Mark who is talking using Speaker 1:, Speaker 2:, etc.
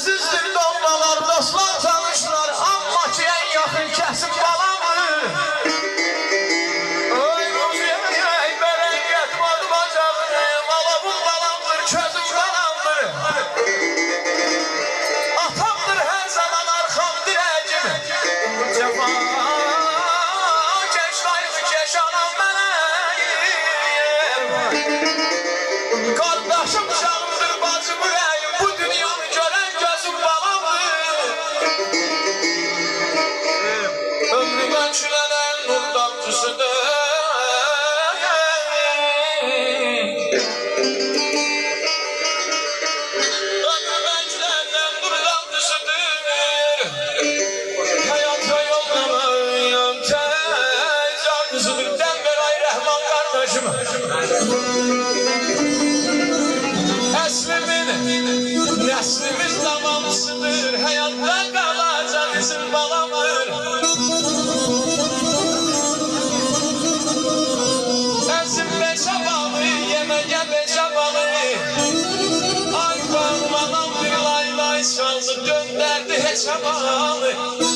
Speaker 1: Əzizdir dolmalar, dostlar, tanışlar, amma ki en yakın kəsim balamdır. Oy ey bərən yetmadı bacağını, malavun balamdır, közüm balamdır. Atamdır hər zaman arxam dirəcim. Cəfa keş qayğı keş anam mənəyim. Qardaşım canımdır, bacım ürəyim, bu dünyanı görən gözüm balamdır. Ömrüm ölçülənən nur damcısıdır. Ömrüm ölçülənən nur damcısıdır. Hayata yollamayam tez canlısıdır. Dember ay Rəhman qardaşım. Əslimin, nəslimin tamamsıdır. Hayatta qalacaq izin balamır. Əzim beşə balı, yeməyə beşə balı. Ay bağım anam bir lay lay çaldı, döndərdi heçə balı.